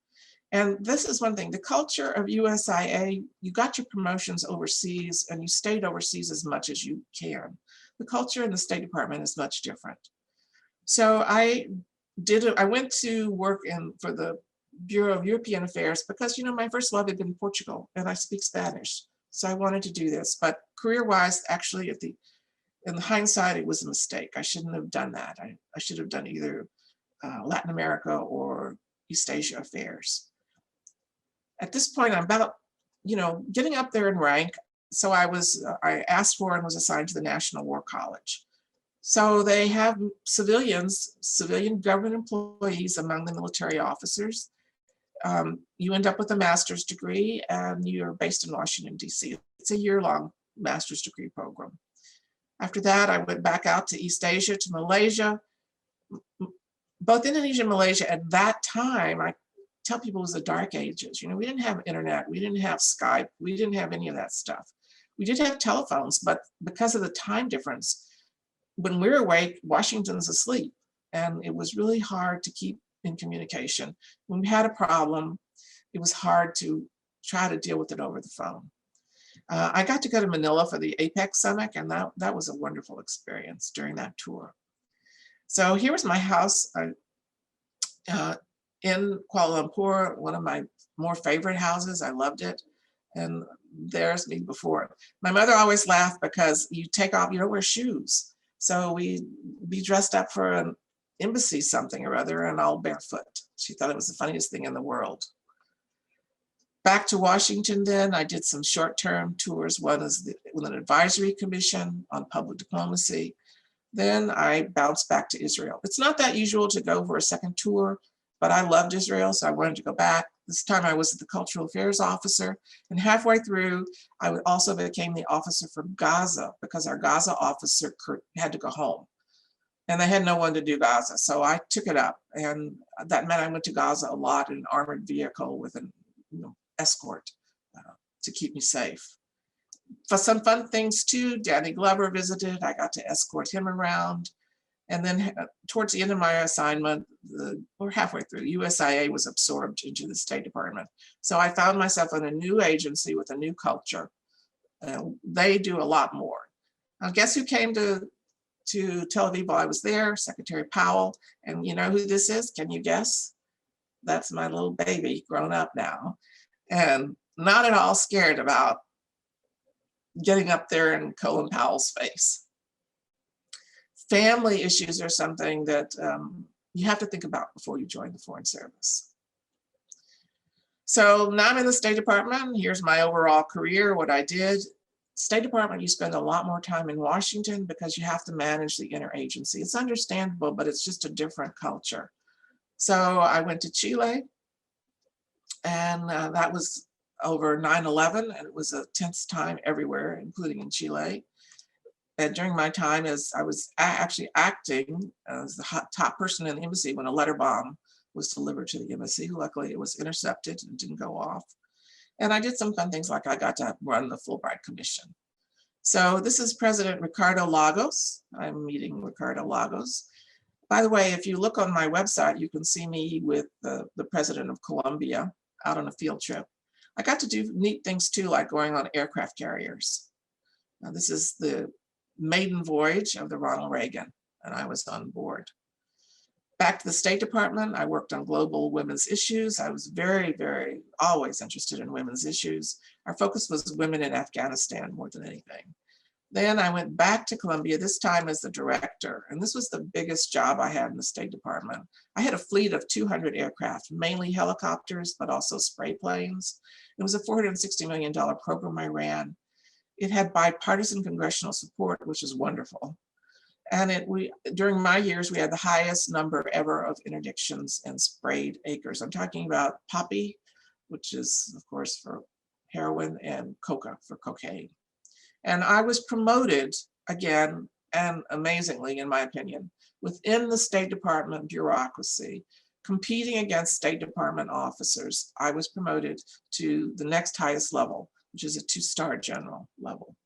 And this is one thing, the culture of USIA, you got your promotions overseas and you stayed overseas as much as you can. The culture in the State Department is much different. So I went to work for the Bureau of European Affairs because, my first love had been Portugal and I speak Spanish. So I wanted to do this, but career-wise, actually in hindsight, it was a mistake. I shouldn't have done that. I should have done either Latin America or East Asia affairs. At this point, I'm about, getting up there in rank. So I asked for and was assigned to the National War College. So they have civilian government employees among the military officers. You end up with a master's degree and you're based in Washington, D.C. It's a year-long master's degree program. After that, I went back out to East Asia, to Malaysia. Both Indonesia and Malaysia at that time, I tell people it was the dark ages. We didn't have internet, we didn't have Skype, we didn't have any of that stuff. We did have telephones, but because of the time difference, when we're awake, Washington's asleep. And it was really hard to keep in communication. When we had a problem, it was hard to try to deal with it over the phone. I got to go to Manila for the APEC Summit, and that was a wonderful experience during that tour. So here was my house in Kuala Lumpur, one of my more favorite houses. I loved it. And there's me before. My mother always laughed because you take off, you don't wear shoes. So we'd be dressed up for an embassy something or other and all barefoot. She thought it was the funniest thing in the world. Back to Washington then, I did some short-term tours. One is with an advisory commission on public diplomacy. Then I bounced back to Israel. It's not that usual to go for a second tour, but I loved Israel, so I wanted to go back. This time I was the cultural affairs officer, and halfway through, I also became the officer for Gaza because our Gaza officer had to go home. And they had no one to do Gaza, so I took it up. And that meant I went to Gaza a lot in an armored vehicle with an escort to keep me safe. For some fun things too, Danny Glover visited. I got to escort him around. And then towards the end of my assignment, or halfway through, USIA was absorbed into the State Department. So I found myself in a new agency with a new culture. They do a lot more. Now, guess who came to Tel Aviv while I was there? Secretary Powell. And you know who this is? Can you guess? That's my little baby grown up now. And not at all scared about getting up there in Colin Powell's face. Family issues are something that you have to think about before you join the Foreign Service. So now I'm in the State Department. Here's my overall career, what I did. State Department, you spend a lot more time in Washington because you have to manage the interagency. It's understandable, but it's just a different culture. So I went to Chile, and that was over 9/11, and it was a tense time everywhere, including in Chile. And during my time as I was actually acting as the top person in the embassy when a letter bomb was delivered to the embassy. Luckily, it was intercepted and didn't go off. And I did some fun things like I got to run the Fulbright Commission. So this is President Ricardo Lagos. I'm meeting Ricardo Lagos. By the way, if you look on my website, you can see me with the president of Colombia out on a field trip. I got to do neat things too, like going on aircraft carriers. Now, this is the maiden voyage of the Ronald Reagan, and I was on board. Back to the State Department, I worked on global women's issues. I was very, always interested in women's issues. Our focus was women in Afghanistan more than anything. Then I went back to Colombia, this time as the director, and this was the biggest job I had in the State Department. I had a fleet of 200 aircraft, mainly helicopters, but also spray planes. It was a $460 million program I ran. It had bipartisan congressional support, which is wonderful. And during my years, we had the highest number ever of interdictions and sprayed acres. I'm talking about poppy, which is, of course, for heroin, and coca for cocaine. And I was promoted again, and amazingly, in my opinion, within the State Department bureaucracy, competing against State Department officers, I was promoted to the next highest level, which is a 2-star general level.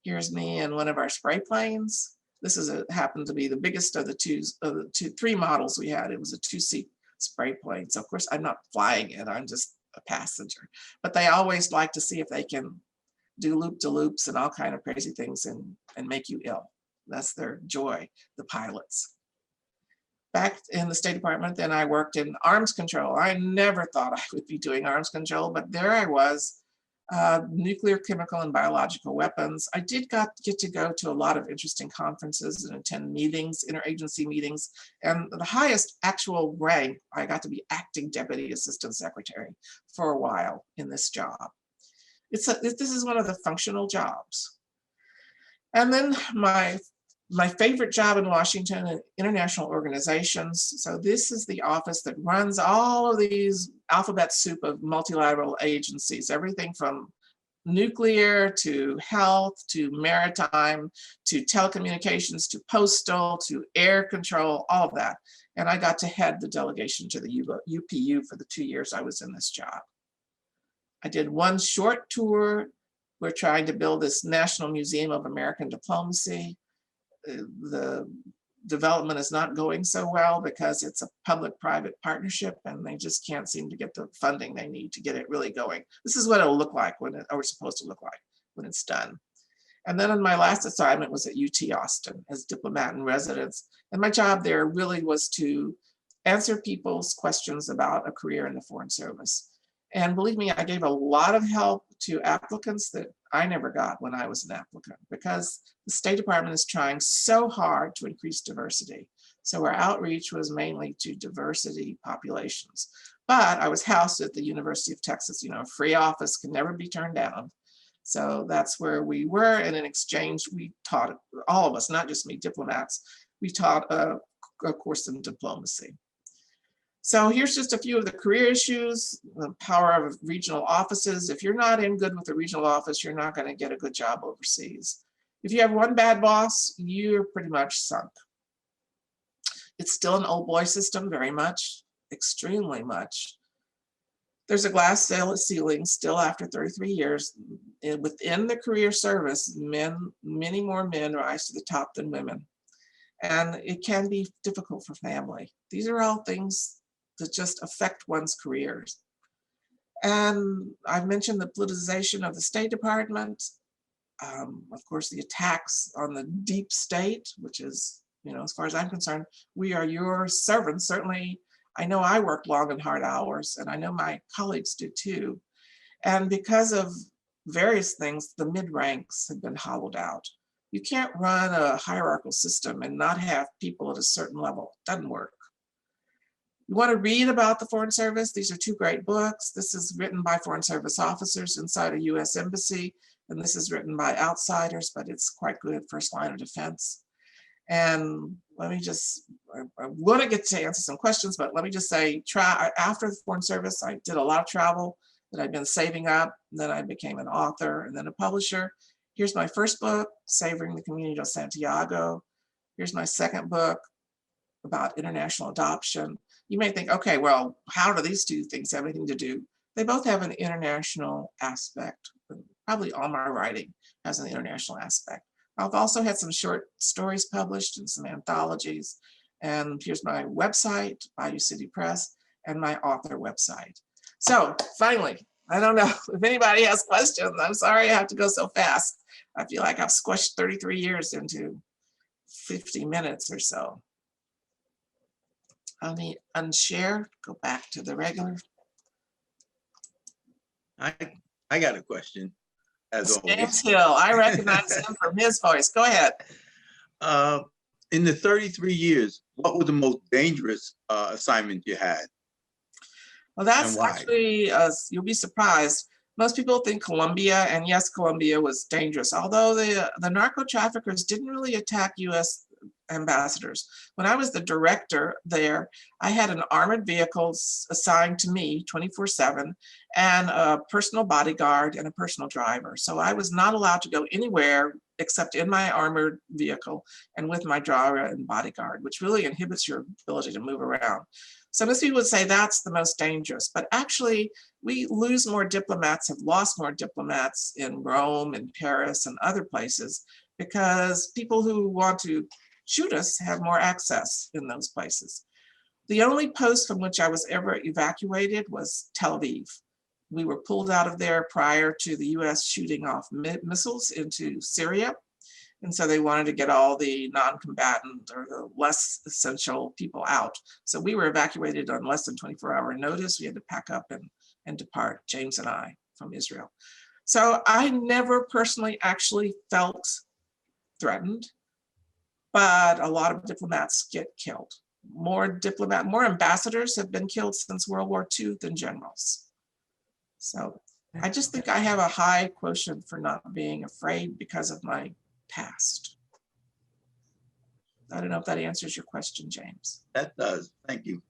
Here's me in one of our spray planes. This happened to be the biggest of the three models we had. It was a 2-seat spray plane. So of course I'm not flying it, I'm just a passenger. But they always like to see if they can do loop-de-loops and all kind of crazy things and make you ill. That's their joy, the pilots. Back in the State Department, then I worked in arms control. I never thought I would be doing arms control, but there I was. Nuclear, chemical, and biological weapons. I did get to go to a lot of interesting conferences and attend meetings, interagency meetings, and the highest actual rank, I got to be acting deputy assistant secretary for a while in this job. This is one of the functional jobs. And then my favorite job in Washington, international organizations. So this is the office that runs all of these alphabet soup of multilateral agencies, everything from nuclear to health to maritime to telecommunications to postal to air control, all of that. And I got to head the delegation to the UPU for the 2 years I was in this job. I did one short tour. We're trying to build this National Museum of American Diplomacy. The development is not going so well because it's a public-private partnership and they just can't seem to get the funding they need to get it really going. This is what it'll look like when or supposed to look like when it's done. And then on my last assignment was at UT Austin as diplomat in residence. And my job there really was to answer people's questions about a career in the Foreign Service. And believe me, I gave a lot of help to applicants that I never got when I was an applicant, because the State Department is trying so hard to increase diversity. So our outreach was mainly to diversity populations. But I was housed at the University of Texas, you know, a free office can never be turned down. So that's where we were. And in exchange, we taught, all of us, not just me, diplomats, we taught a course in diplomacy. So here's just a few of the career issues, the power of regional offices. If you're not in good with a regional office, you're not going to get a good job overseas. If you have one bad boss, you're pretty much sunk. It's still an old boy system, very much, extremely much. There's a glass ceiling still after 33 years. Within the career service, many more men rise to the top than women. And it can be difficult for family. These are all things that just affect one's careers. And I've mentioned the politicization of the State Department. Of course, the attacks on the deep state, which is, you know, as far as I'm concerned, we are your servants. Certainly, I know I work long and hard hours, and I know my colleagues do too. And because of various things, the mid-ranks have been hollowed out. You can't run a hierarchical system and not have people at a certain level. It doesn't work. You want to read about the Foreign Service? These are two great books. This is written by Foreign Service officers inside a US embassy, and this is written by outsiders, but it's quite good, first line of defense. And let me just, I want to get to answer some questions, but let me just say, after the Foreign Service, I did a lot of travel that I've been saving up. Then I became an author and then a publisher. Here's my first book, Savoring the Community of Santiago. Here's my second book about international adoption. You may think, okay, well, how do these two things have anything to do? They both have an international aspect. Probably all my writing has an international aspect. I've also had some short stories published and some anthologies. And here's my website, Bayou City Press, and my author website. So finally, I don't know if anybody has questions. I'm sorry I have to go so fast. I feel like I've squished 33 years into 50 minutes or so. Let me unshare, go back to the regular. I got a question, as James always. Hill, I recognize him from his voice. Go ahead. In the 33 years, what was the most dangerous assignment you had? Well, that's And why? actually, you'll be surprised. Most people think Colombia, and yes, Colombia was dangerous, although the narco traffickers didn't really attack US ambassadors. When I was the director there, I had an armored vehicle assigned to me 24/7 and a personal bodyguard and a personal driver. So I was not allowed to go anywhere except in my armored vehicle and with my driver and bodyguard, which really inhibits your ability to move around. So most people would say that's the most dangerous, but actually we lose more diplomats, have lost more diplomats in Rome and Paris and other places because people who want to shoot us have more access in those places. The only post from which I was ever evacuated was Tel Aviv. We were pulled out of there prior to the US shooting off missiles into Syria. And so they wanted to get all the non-combatant or the less essential people out. So we were evacuated on less than 24-hour notice. We had to pack up and depart, James and I, from Israel. So I never personally actually felt threatened, but a lot of diplomats get killed. More ambassadors have been killed since World War II than generals. So I just think I have a high quotient for not being afraid because of my past. I don't know if that answers your question, James. That does. Thank you.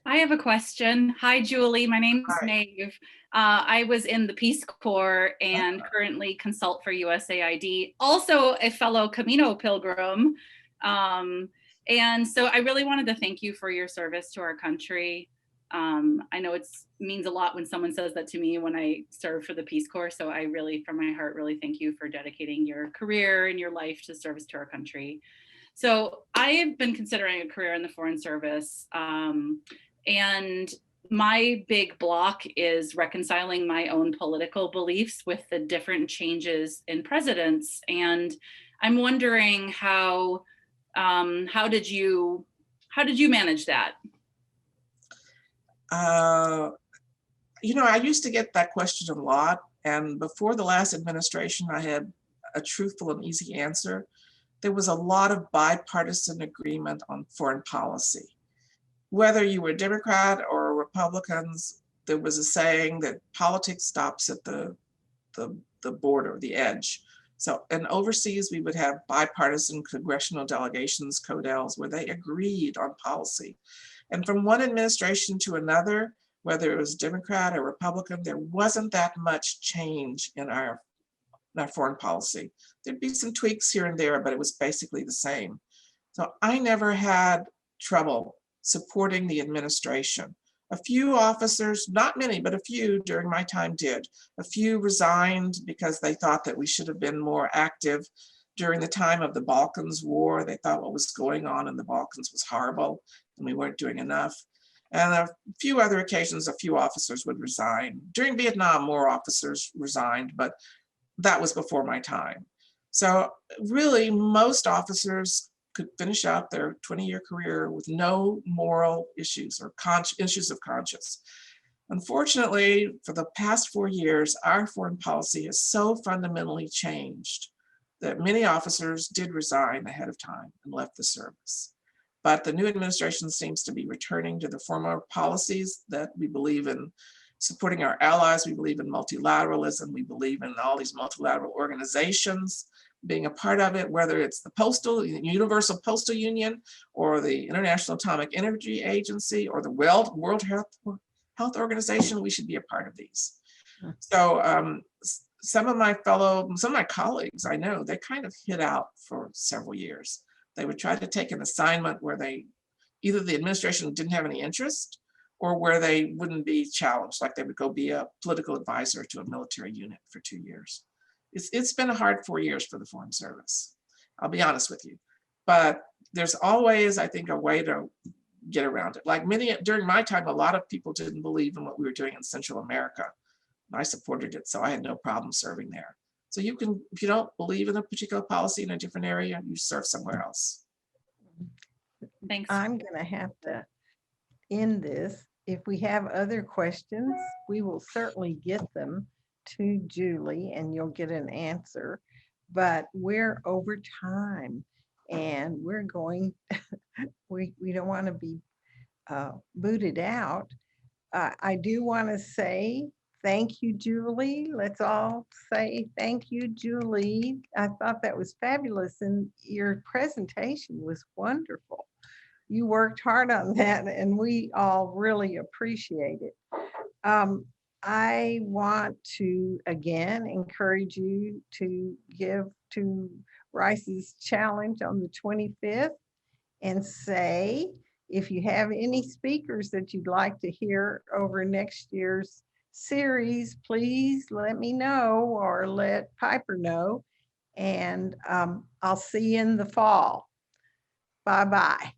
I have a question. Hi, Julie. My name's Hi. Maeve. I was in the Peace Corps and currently consult for USAID, also a fellow Camino pilgrim. And so I really wanted to thank you for your service to our country. I know it means a lot when someone says that to me when I serve for the Peace Corps. So I really, from my heart, really thank you for dedicating your career and your life to service to our country. So I have been considering a career in the Foreign Service, and my big block is reconciling my own political beliefs with the different changes in presidents. And I'm wondering how did you manage that? You know, I used to get that question a lot, and before the last administration, I had a truthful and easy answer. There was a lot of bipartisan agreement on foreign policy. Whether you were Democrat or Republicans, there was a saying that politics stops at the border, the edge. So, and overseas, we would have bipartisan congressional delegations, CODELs, where they agreed on policy. And from one administration to another, whether it was Democrat or Republican, there wasn't that much change in our foreign policy. There'd be some tweaks here and there, but it was basically the same. So I never had trouble supporting the administration. A few officers, not many, but a few during my time did. A few resigned because they thought that we should have been more active during the time of the Balkans War. They thought what was going on in the Balkans was horrible and we weren't doing enough. And a few other occasions, a few officers would resign. During Vietnam, more officers resigned, but that was before my time. So really, most officers could finish out their 20-year career with no moral issues or issues of conscience. Unfortunately, for the past 4 years, our foreign policy has so fundamentally changed that many officers did resign ahead of time and left the service. But the new administration seems to be returning to the former policies that we believe in supporting our allies. We believe in multilateralism. We believe in all these multilateral organizations being a part of it, whether it's the Universal Postal Union or the International Atomic Energy Agency or the World Health Organization. We should be a part of these. So some of my colleagues, I know, they kind of hid out for several years. They would try to take an assignment where either the administration didn't have any interest or where they wouldn't be challenged, like they would go be a political advisor to a military unit for 2 years. It's been a hard 4 years for the Foreign Service, I'll be honest with you. But there's always, I think, a way to get around it. Like during my time, a lot of people didn't believe in what we were doing in Central America. I supported it, so I had no problem serving there. So you can, if you don't believe in a particular policy in a different area, you serve somewhere else. Thanks. I'm gonna have to end this. If we have other questions, we will certainly get them to Julie and you'll get an answer. But we're over time and we're going, we don't want to be booted out. I do want to say thank you, Julie. Let's all say thank you, Julie. I thought that was fabulous and your presentation was wonderful. You worked hard on that and we all really appreciate it. I want to again encourage you to give to Rice's challenge on the 25th and say, if you have any speakers that you'd like to hear over next year's series, please let me know or let Piper know. And I'll see you in the fall. Bye-bye.